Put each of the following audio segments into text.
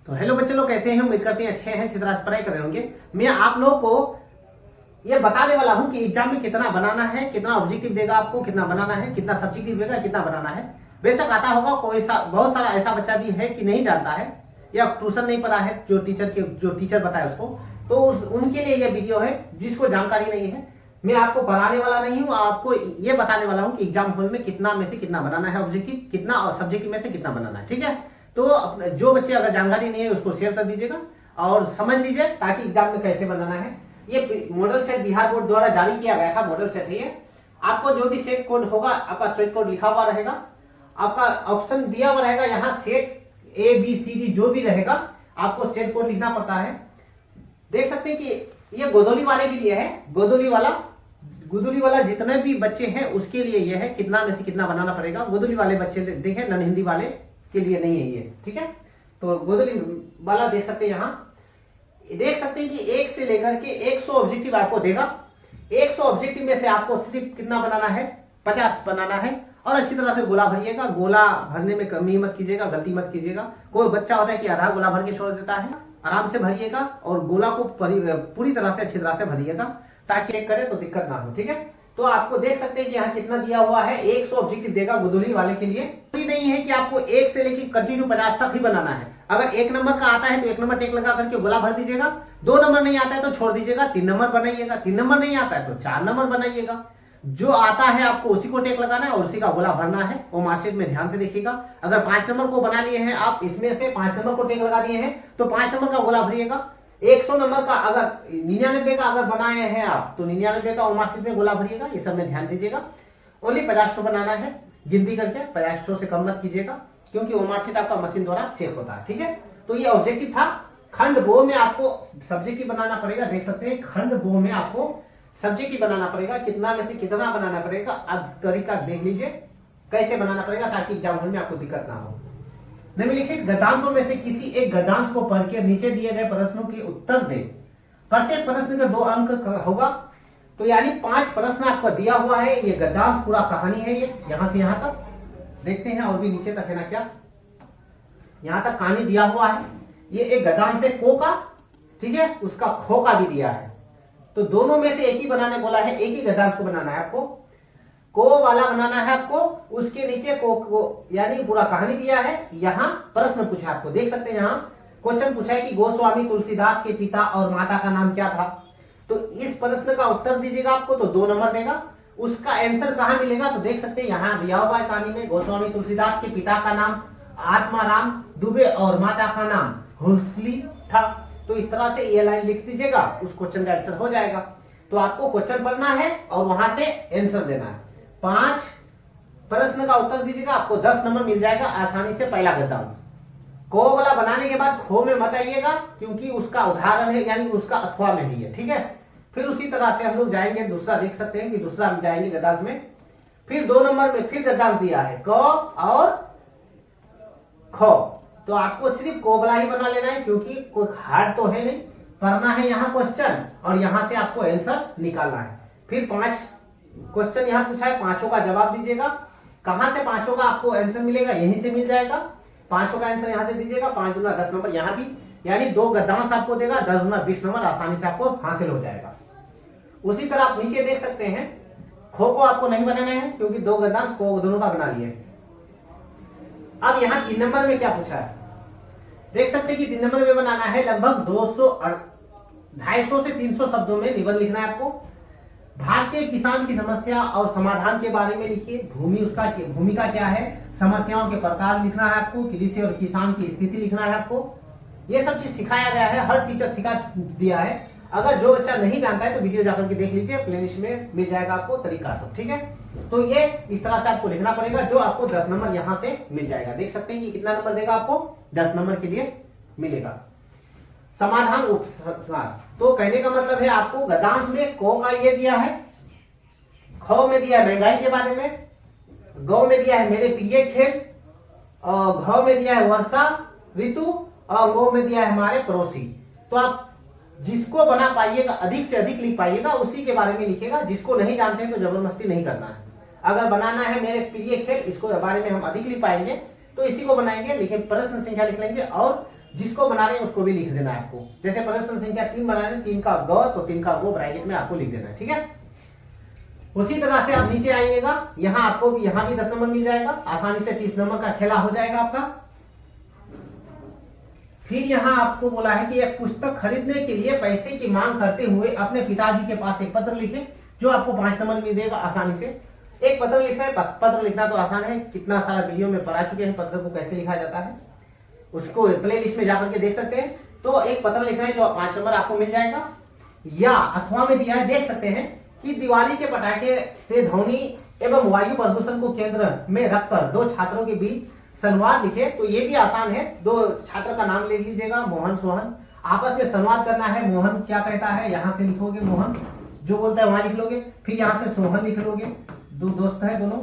तो हेलो बच्चे लोग, कैसे हैं? उम्मीद करते हैं अच्छे हैं, अच्छी तरह से पढ़ाई कर रहे होंगे। मैं आप लोगों को ये बताने वाला हूं कि एग्जाम में कितना बनाना है, कितना ऑब्जेक्टिव देगा आपको, कितना बनाना है, कितना सब्जेक्टिव देगा, कितना बनाना है। बेशक आता होगा कोई बहुत सारा ऐसा बच्चा भी है कि नहीं जानता है या ट्यूशन नहीं पढ़ा है, जो टीचर बताए उसको, तो उनके लिए ये वीडियो है। जिसको जानकारी नहीं है, मैं आपको पढ़ाने वाला नहीं हूँ, आपको ये बताने वाला हूँ कि एग्जाम हॉल में कितना में से कितना बनाना है ऑब्जेक्टिव, कितना और सब्जेक्टिव में से कितना बनाना है। ठीक है, तो जो बच्चे अगर जानकारी नहीं है उसको शेयर कर दीजिएगा और समझ लीजिए ताकि एग्जाम में कैसे बनाना है। ये मॉडल सेट बिहार बोर्ड द्वारा जारी किया गया था, मॉडल सेट है ये। आपको जो भी सेट कोड होगा, आपका सेट कोड लिखा हुआ रहेगा, आपका ऑप्शन दिया हुआ रहेगा, यहाँ सेट ABCD जो भी रहेगा आपको सेट कोड लिखना पड़ता है। देख सकते हैं कि ये गोदोली वाले के लिए है, गोदोली वाला जितने भी बच्चे हैं उसके लिए ये है, कितना में से कितना बनाना पड़ेगा। गोदोली वाले बच्चे देखें, नन हिंदी वाले के लिए नहीं है ये। ठीक है, तो गोदोली वाला देख सकते हैं, यहाँ देख सकते हैं कि 1 से लेकर के 100 ऑब्जेक्टिव आपको देगा। 100 ऑब्जेक्टिव में से आपको सिर्फ कितना बनाना है? 50 बनाना है। और अच्छी तरह से गोला भरिएगा, गोला भरने में कमी मत कीजिएगा, गलती मत कीजिएगा। कोई बच्चा होता है कि आधा गोला भर के छोड़ देता है, आराम से भरिएगा और गोला को पूरी तरह से अच्छी तरह से भरिएगा ताकि चेक करे तो दिक्कत ना हो। ठीक है, तो आपको देख सकते हैं कि यहाँ कितना दिया हुआ है, 100 ऑब्जेक्टिव देगा गोदोली वाले के लिए। नहीं है कि आपको 1 से लेकर कंटिन्यू 50 तक ही बनाना है। अगर 1 नंबर का आता है तो 1 नंबर टेक लगा करके गोला भर दीजिएगा। 2 नंबर नहीं आता है तो छोड़ दीजिएगा, 3 नंबर बनाइएगा। 3 नंबर नहीं आता है तो 4 नंबर बनाइएगा। जो आता है आपको उसी को टेक लगाना है और उसी का गोला भरना है। वो मार्कशीट में ध्यान से देखिएगा। अगर 5 नंबर को बना लिए हैं आप, इसमें से 5 नंबर को टेक लगा दिए हैं तो 5 नंबर का गोला भरिएगा। 100 नंबर का अगर 99 का अगर बनाए हैं आप तो 99 का मार्कशीट में गोला भरिएगा। ये सब में ध्यान दीजिएगा। ओनली 50 बनाना है, गिनती करके 50 से कम मत कीजिएगा क्योंकि वो मार्कशीट आपका मशीन द्वारा चेक होता है। ठीक है, तो ये ऑब्जेक्टिव था। खंड बो में आपको सब्जेक्टिव बनाना पड़ेगा। देख सकते हैं खंड बो में आपको सब्जेक्टिव बनाना पड़ेगा। कितना में से कितना बनाना पड़ेगा, अब तरीका देख लीजिए कैसे बनाना पड़ेगा ताकि एग्जाम हॉल में आपको दिक्कत ना हो। निम्नलिखित गद्यांशों में से किसी एक गद्यांश को पढ़ के नीचे दिए गए प्रश्नों के उत्तर दें। प्रत्येक प्रश्न का 2 अंक होगा, तो यानी 5 प्रश्न आपको दिया हुआ है। ये गद्यांश पूरा कहानी है, ये यहां से यहां तक देखते हैं और भी नीचे तक है ना, क्या यहां तक कहानी दिया हुआ है। ये एक गद्यांश है को का, ठीक है, उसका खो का भी दिया है। तो दोनों में से एक ही बनाने बोला है, एक ही गद्यांश को बनाना है आपको। को वाला बनाना है आपको, उसके नीचे को यानी पूरा कहानी दिया है। यहाँ प्रश्न पूछा आपको, देख सकते हैं यहाँ क्वेश्चन पूछा है कि गोस्वामी तुलसीदास के पिता और माता का नाम क्या था। तो इस प्रश्न का उत्तर दीजिएगा आपको तो 2 नंबर देगा। उसका आंसर कहाँ मिलेगा तो देख सकते हैं यहाँ दिया हुआ है कहानी में, गोस्वामी तुलसीदास के पिता का नाम आत्माराम दुबे और माता का नाम हुलसली था। तो इस तरह से ये लाइन लिख दीजिएगा, उस क्वेश्चन का आंसर हो जाएगा। तो आपको क्वेश्चन पढ़ना है और वहां से आंसर देना है। 5 प्रश्न का उत्तर दीजिएगा, आपको 10 नंबर मिल जाएगा आसानी से। पहला गद्यांश को वाला बनाने के बाद खो में मत आइएगा क्योंकि उसका उदाहरण है, यानी उसका अथवा में ही है। ठीक है, फिर उसी तरह से हम लोग जाएंगे दूसरा, देख सकते हैं कि दूसरा हम जाएंगे गद्यांश में। फिर 2 नंबर में फिर गद्यांश दिया है क और खो, तो आपको सिर्फ को वाला ही बना लेना है क्योंकि कोई हार्ड तो है नहीं। करना है यहाँ क्वेश्चन और यहाँ से आपको आंसर निकालना है। फिर 5 क्वेश्चन यहाँ पूछा है, 5 का जवाब दीजिएगा। कहां से 5 का आपको आंसर मिलेगा, यहीं से मिल जाएगा। 5 का आंसर यहाँ से दीजिएगा, 5 दूना 10 नंबर यहाँ भी, यानी 2 गद्यांश आपको देगा, 10 दूना 20 नंबर आसानी से आपको हासिल हो जाएगा। उसी तरह आप नीचे देख सकते हैं खो को आपको नहीं बनाना है क्योंकि 2 गद्यांश को दोनों का बना लिए। अब यहाँ 3 नंबर में क्या पूछा है, देख सकते हैं कि 3 नंबर में बनाना है लगभग 250 से 300 शब्दों में निबंध लिखना है आपको। भारतीय किसान की समस्या और समाधान के बारे में लिखिए। भूमिका क्या है, समस्याओं के प्रकार लिखना है आपको, कृषि और किसान की स्थिति लिखना है आपको। ये सब चीज सिखाया गया है, हर टीचर सिखा दिया है। अगर जो बच्चा नहीं जानता है तो वीडियो जाकर के देख लीजिए, प्लेलिस्ट में मिल जाएगा आपको तरीका सब। ठीक है, तो ये इस तरह से आपको लिखना पड़ेगा, जो आपको 10 नंबर यहाँ से मिल जाएगा। देख सकते हैं कि कितना नंबर देगा आपको, 10 नंबर के लिए मिलेगा। समाधान उपसंहार, तो कहने का मतलब है आपको गद्यांश में को का ये दिया है, खो में दिया है महंगाई के बारे में, गौ में दिया है मेरे प्रिय खेल, और घ में दिया है वर्षा ऋतु, और गौ में दिया है हमारे पड़ोसी। तो आप जिसको बना पाइएगा, अधिक से अधिक लिख पाइएगा, उसी के बारे में लिखिएगा। जिसको नहीं जानते हैं तो जबरदस्ती नहीं करना है। अगर बनाना है मेरे प्रिय खेल, इसको बारे में हम अधिक लिख पाएंगे तो इसी को बनाएंगे, लिखे प्रश्न संख्या लिख लेंगे और जिसको बना रहे हैं उसको भी लिख देना है आपको। जैसे प्रश्न संख्या 3 बना रहे हैं, 3 का ग तो 3 का गो ब्रैकेट में आपको लिख देना है, ठीक है। उसी तरह से आप नीचे आइएगा, यहाँ आपको भी यहाँ भी 10 नंबर मिल जाएगा, आसानी से 30 नंबर का खेला हो जाएगा आपका। फिर यहाँ आपको बोला है कि एक पुस्तक खरीदने के लिए पैसे की मांग करते हुए अपने पिताजी के पास एक पत्र लिखे, जो आपको 5 नंबर मिल जाएगा आसानी से। एक पत्र लिखा है, पत्र लिखना तो आसान है, कितना सारा वीडियो में पढ़ा चुके हैं पत्र को कैसे लिखा जाता है, उसको प्ले लिस्ट में जाकर के देख सकते हैं। तो एक पत्र लिखना है जो 5 नंबर आपको मिल जाएगा। या अथवा में दिया है, देख सकते हैं कि दिवाली के पटाखे से ध्वनि एवं वायु प्रदूषण को केंद्र में रखकर 2 छात्रों के बीच संवाद लिखे। तो ये भी आसान है, 2 छात्र का नाम ले लीजिएगा, मोहन सोहन, आपस में संवाद करना है। मोहन क्या कहता है, यहाँ से लिखोगे मोहन जो बोलता है वहां लिख लोगे, फिर यहाँ से सोहन लिख लोगे, 2 दोस्त है दोनों,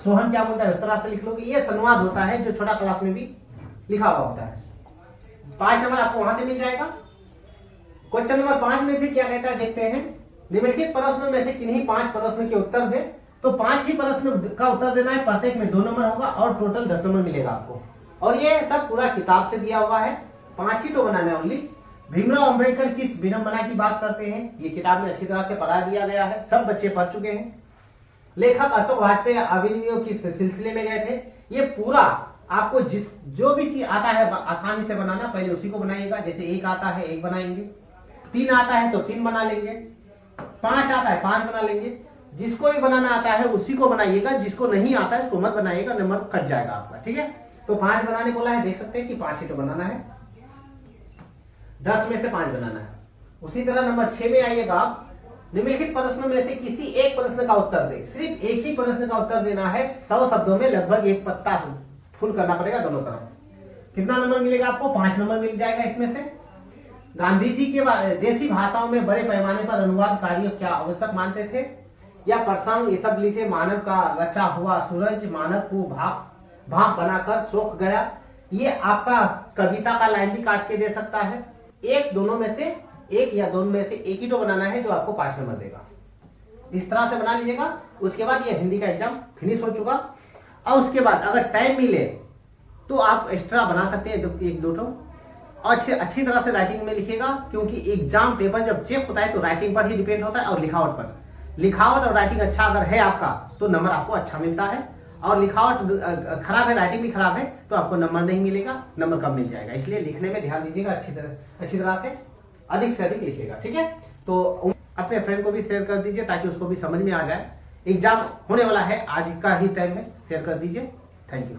सोहन क्या बोलता है उस तरह से लिख लोगे। ये संवाद होता है जो छोटा क्लास में भी लिखा हुआ होता है। 5 नंबर आपको वहां से मिल जाएगा। क्वेश्चन नंबर 5 में फिर क्या कहता है देखते हैं, निम्नलिखित प्रश्नों में से किन्हीं 5 प्रश्न के उत्तर दे। तो 5 ही प्रश्न का उत्तर देना है, प्रत्येक में 2 नंबर होगा और टोटल 10 नंबर मिलेगा आपको। और ये सब पूरा किताब से दिया हुआ है, 5 ही तो बनाना है ओनली। भीमराव अंबेडकर किस विडंबना की बात करते हैं, ये किताब में अच्छी तरह से पढ़ा दिया गया है, सब बच्चे पढ़ चुके हैं। लेखक अशोक वाजपेयी अभिनयों किस सिलसिले में गए थे, ये पूरा आपको जो भी चीज आता है आसानी से बनाना, पहले उसी को बनाइएगा। जैसे 1 आता है 1 बनाएंगे, 3 आता है तो 3 बना लेंगे, 5 आता है 5 बना लेंगे। जिसको भी बनाना आता है उसी को बनाइएगा, जिसको नहीं आता है उसको मत बनाइएगा, नंबर कट जाएगा आपका, ठीक है। तो 5 बनाने बोला है, देख सकते हैं कि 5 ही तो बनाना है, 10 में से 5 बनाना है। उसी तरह नंबर 6 में आइएगा आप, निम्नलिखित प्रश्नों में से किसी एक प्रश्न का उत्तर दे। सिर्फ एक ही प्रश्न का उत्तर देना है, 100 शब्दों में लगभग 1 पत्ता फुल करना पड़ेगा दोनों तरफ। कितना नंबर मिलेगा आपको, 5 नंबर मिल जाएगा इसमें से। गांधी जी के देसी भाषाओं में बड़े पैमाने पर अनुवाद कार्य क्या आवश्यक मानते थे, या प्रसंग ये सब लिखे। मानव का रचा हुआ सूरज मानव को भाप बनाकर सोख गया, ये आपका कविता का लाइन भी काट के दे सकता है। एक दोनों में से एक या दोनों में से एक ही तो बनाना है जो आपको 5 नंबर देगा। इस तरह से बना लीजिएगा। उसके बाद ये हिंदी का एग्जाम फिनिश हो चुका। और उसके बाद अगर टाइम मिले तो आप एक्स्ट्रा बना सकते हैं 1-2 ठो, और अच्छी तरह से राइटिंग में लिखिएगा, क्योंकि एग्जाम पेपर जब चेक होता है तो राइटिंग पर ही डिपेंड होता है और लिखावट पर। लिखावट और राइटिंग अच्छा अगर है आपका तो नंबर आपको अच्छा मिलता है, और लिखावट खराब है, राइटिंग भी खराब है तो आपको नंबर नहीं मिलेगा, नंबर कम मिल जाएगा। इसलिए लिखने में ध्यान दीजिएगा, अच्छी तरह से अधिक लिखिएगा, ठीक है। तो अपने फ्रेंड को भी शेयर कर दीजिए ताकि उसको भी समझ में आ जाए। एग्जाम होने वाला है, आज का ही टाइम में शेयर कर दीजिए। Thank you.